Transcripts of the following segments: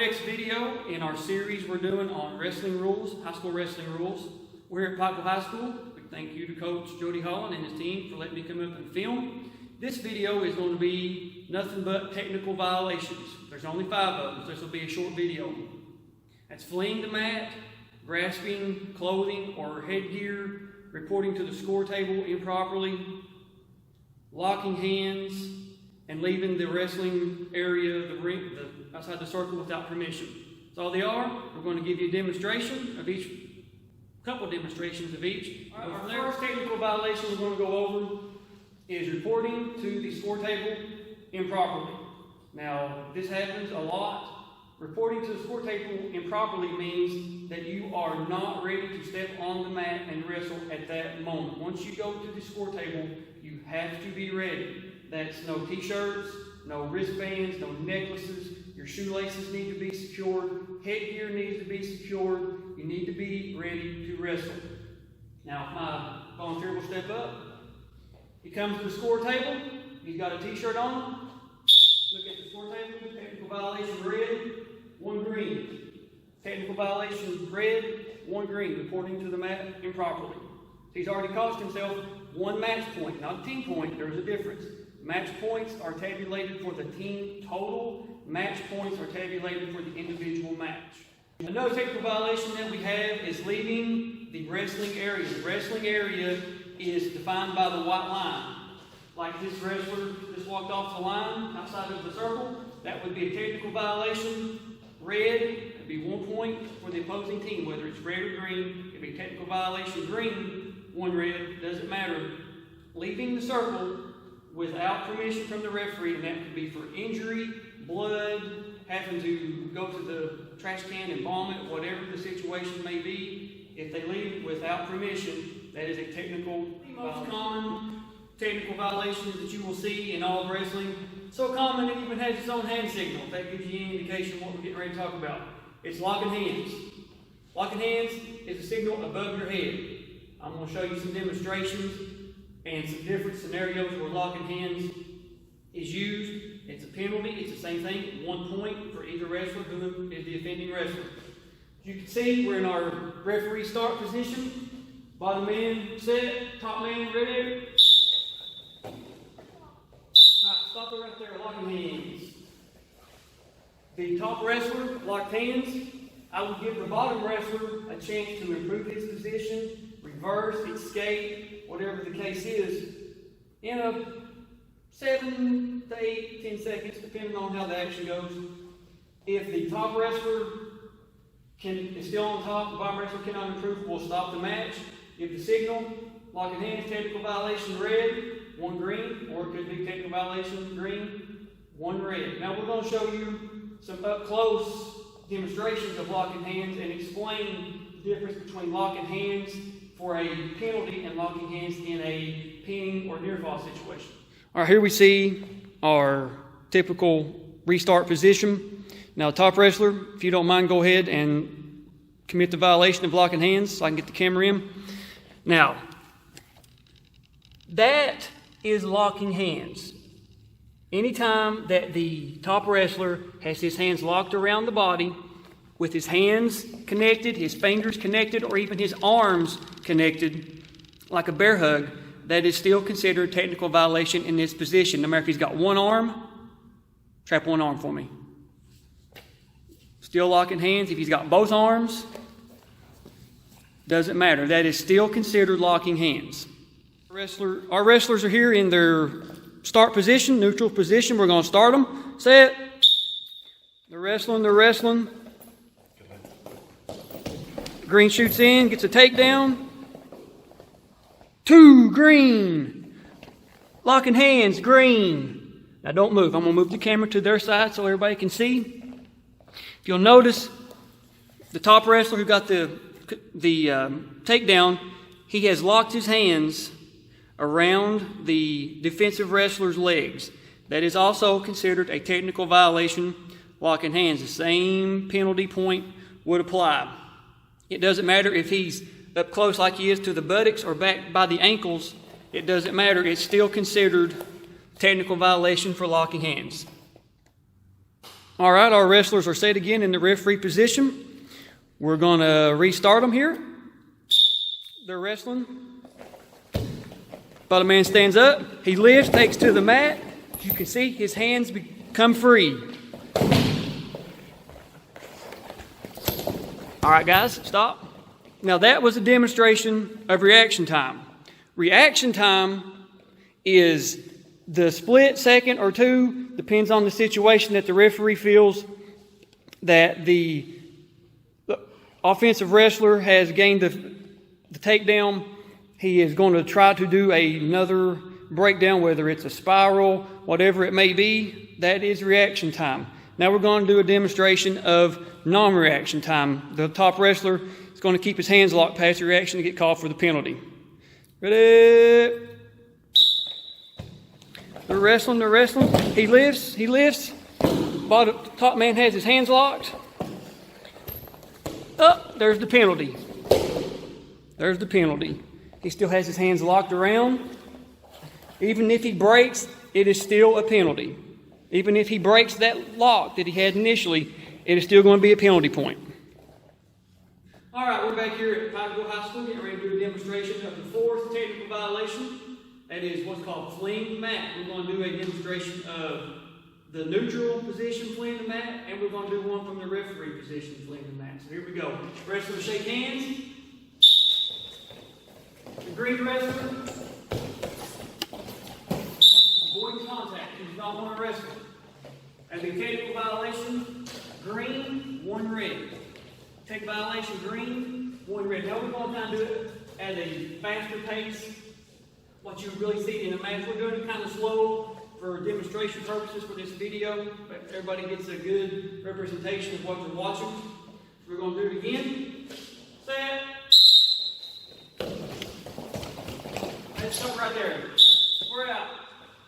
next video in our series we're doing on wrestling rules, high school wrestling rules. We're here at Pikeville High School. We thank you to Coach Jody Holland and his team for letting me come up and film. This video is going to be nothing but technical violations. There's only 5 of them. This will be a short video. That's fleeing the mat, grasping clothing or headgear, reporting to the score table improperly, locking hands, and leaving the wrestling area, the ring, outside the circle without permission. That's all they are. We're going to give you a demonstration of each, couple demonstrations of each. Our first technical violation we're going to go over is reporting to the score table improperly. Now, this happens a lot. Reporting to the score table improperly means that you are not ready to step on the mat and wrestle at that moment. Once you go to the score table, you have to be ready. That's no t-shirts, no wristbands, no necklaces. Your shoelaces need to be secured. Headgear needs to be secured. You need to be ready to wrestle. Now, if my volunteer will step up. He comes to the score table. He's got a t-shirt on. Look at the score table. Technical violation red, 1 green. Technical violation red, 1 green. Reporting to the mat improperly. He's already cost himself 1 match point, not a team point. There's a difference. Match points are tabulated for the team total. Match points are tabulated for the individual match. Another technical violation that we have is leaving the wrestling area. The wrestling area is defined by the white line. Like this wrestler just walked off the line outside of the circle, that would be a technical violation. Red would be 1 point for the opposing team, whether it's red or green. It'd be a technical violation green, 1 red, doesn't matter. Leaving the circle without permission from the referee, and that could be for injury, blood, having to go to the trash can and vomit, whatever the situation may be. If they leave without permission, that is a technical violation. The most common technical violations that you will see in all of wrestling, so common it even has its own hand signal. If that gives you any indication of what we're getting ready to talk about. It's locking hands. Locking hands is a signal above your head. I'm going to show you some demonstrations and some different scenarios where locking hands is used. It's a penalty. It's the same thing. 1 point for either wrestler who is the offending wrestler. As you can see, we're in our referee start position. Bottom man set. Top man ready. Alright, stop it right there. Locking hands. The top wrestler locked hands. I would give the bottom wrestler a chance to improve his position, reverse, escape, whatever the case is, in a 7 to 8, 10 seconds, depending on how the action goes. If the top wrestler is still on top, the bottom wrestler cannot improve, we'll stop the match, give the signal, locking hands, technical violation red, 1 green, or it could be technical violation green, 1 red. Now we're going to show you some up-close demonstrations of locking hands and explain the difference between locking hands for a penalty and locking hands in a pinning or near fall situation. All right, here we see our typical restart position. Now, top wrestler, if you don't mind, go ahead and commit the violation of locking hands so I can get the camera in. Now, that is locking hands. Anytime that the top wrestler has his hands locked around the body, with his hands connected, his fingers connected, or even his arms connected, like a bear hug, that is still considered a technical violation in this position. No matter if he's got 1 arm, trap 1 arm for me. Still locking hands. If he's got both arms, doesn't matter. That is still considered locking hands. Our wrestlers are here in their start position, neutral position. We're going to start them. Set. They're wrestling. Green shoots in, gets a takedown. 2, green. Locking hands, green. Now don't move. I'm going to move the camera to their side so everybody can see. If you'll notice, the top wrestler who got the takedown, he has locked his hands around the defensive wrestler's legs. That is also considered a technical violation, locking hands. The same penalty point would apply. It doesn't matter if he's up close like he is to the buttocks or back by the ankles. It doesn't matter. It's still considered technical violation for locking hands. All right, our wrestlers are set again in the referee position. We're going to restart them here. They're wrestling. Bottom man stands up. He lifts, takes to the mat. You can see his hands become free. All right, guys, stop. Now that was a demonstration of reaction time. Reaction time is the split second or two, depends on the situation that the referee feels that the offensive wrestler has gained the takedown. He is going to try to do another breakdown, whether it's a spiral, whatever it may be. That is reaction time. Now we're going to do a demonstration of non-reaction time. The top wrestler is going to keep his hands locked past the reaction to get called for the penalty. Ready? They're wrestling, they're wrestling. He lifts. Top man has his hands locked. Oh, there's the penalty. There's the penalty. He still has his hands locked around. Even if he breaks, it is still a penalty. Even if he breaks that lock that he had initially, it is still going to be a penalty point. All right, we're back here at KWOA High School getting ready to do a demonstration of the fourth technical violation. That is what's called fleeing the mat. We're going to do a demonstration of the neutral position fleeing the mat, and we're going to do one from the referee position fleeing the mat. So here we go. Wrestlers shake hands. The green wrestler avoiding contact. He does not want to wrestle. As a technical violation, green, 1 red. Take violation, green, 1 red. Now we're going to kind of do it at a faster pace. What you really see in the match, we're doing it kind of slow for demonstration purposes for this video, but everybody gets a good representation of what you're watching. So we're going to do it again. Set. Let's stop right there. We're out.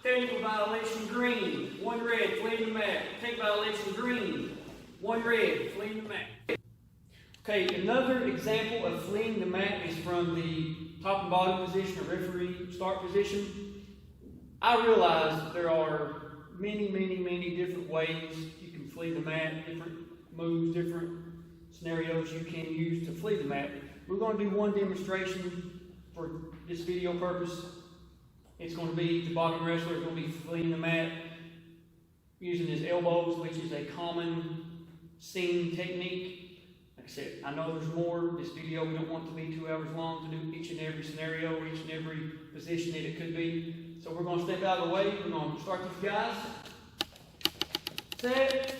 Technical violation, green, 1 red, fleeing the mat. Take violation, green, 1 red, fleeing the mat. Okay, another example of fleeing the mat is from the top and bottom position, or referee start position. I realize there are many different ways you can flee the mat, different moves, different scenarios you can use to flee the mat. We're going to do one demonstration for this video purpose. It's going to be the bottom wrestler is going to be fleeing the mat using his elbows, which is a common seen technique. Like I said, I know there's more. This video, we don't want to be 2 hours long to do each and every scenario, each and every position that it could be. So we're going to step out of the way. We're going to start these guys. Set.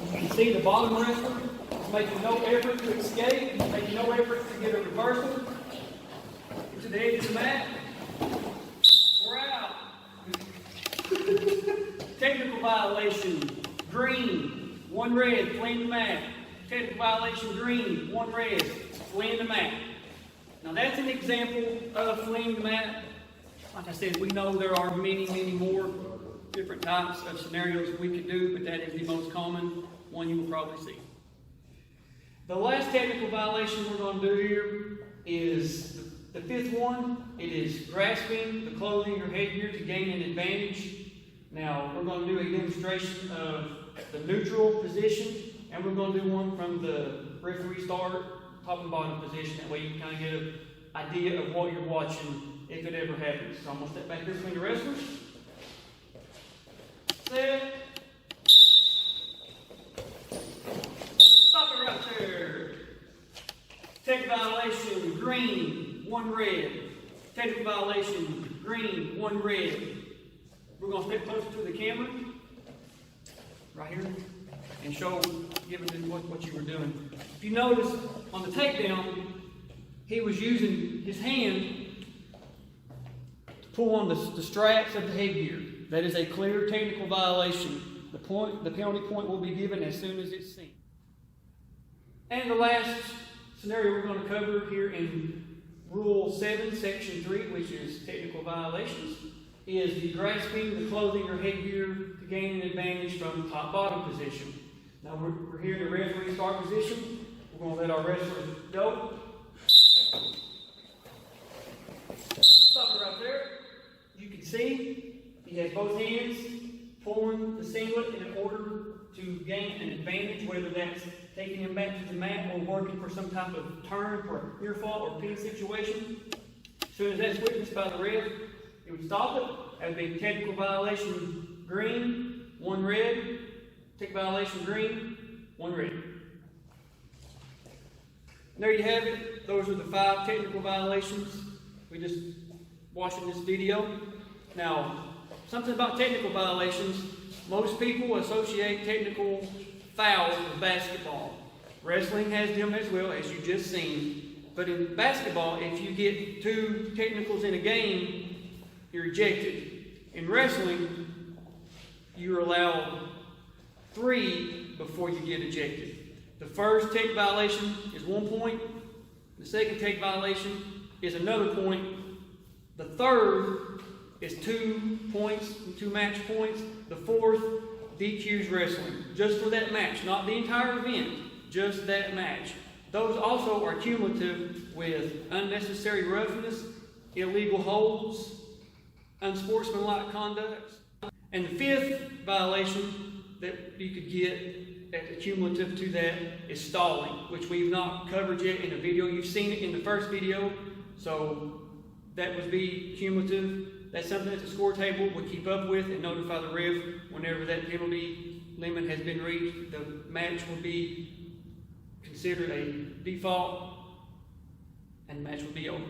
You can see the bottom wrestler is making no effort to escape, making no effort to get a reversal into the edge of the mat. We're out. Technical violation, green, 1 red, fleeing the mat. Technical violation, green, 1 red, fleeing the mat. Now that's an example of fleeing the mat. Like I said, we know there are many more different types of scenarios we could do, but that is the most common one you will probably see. The last technical violation we're going to do here is the 5th one. It is grasping the clothing or headgear to gain an advantage. Now, we're going to do a demonstration of the neutral position, and we're going to do one from the referee start, top and bottom position. That way you can kind of get an idea of what you're watching if it ever happens. So I'm going to step back here between the wrestlers. Set. Stop it right there. Technical violation, green, 1 red. Technical violation, green, 1 red. We're going to step closer to the camera, right here, and show, give it what you were doing. If you notice, on the takedown, he was using his hand to pull on the straps of the headgear. That is a clear technical violation. The penalty point will be given as soon as it's seen. And the last scenario we're going to cover here in Rule 7, Section 3, which is technical violations, is the grasping the clothing or headgear to gain an advantage from top-bottom position. Now we're here in the referee start position. We're going to let our wrestlers go. Stop it right there. You can see he has both hands pulling the singlet in order to gain an advantage, whether that's taking him back to the mat or working for some type of turn for a near fall or pin situation. As soon as that's witnessed by the ref, it would stop it. That would be technical violation green, 1 red. Technical violation green, 1 red. And there you have it. Those are the 5 technical violations we just watched in this video. Now, something about technical violations. Most people associate technical fouls with basketball. Wrestling has them as well, as you just seen. But in basketball, if you get 2 technicals in a game, you're ejected. In wrestling, you're allowed 3 before you get ejected. The first tech violation is 1 point. The second tech violation is another point. The third is 2 points, 2 match points. The fourth, DQs wrestling. Just for that match, not the entire event, just that match. Those also are cumulative with unnecessary roughness, illegal holds, unsportsmanlike conduct. And the 5th violation that you could get as a cumulative to that is stalling, which we've not covered yet in the video. You've seen it in the first video, so that would be cumulative. That's something that the score table would keep up with and notify the ref whenever that penalty limit has been reached. The match would be considered a default and the match would be over.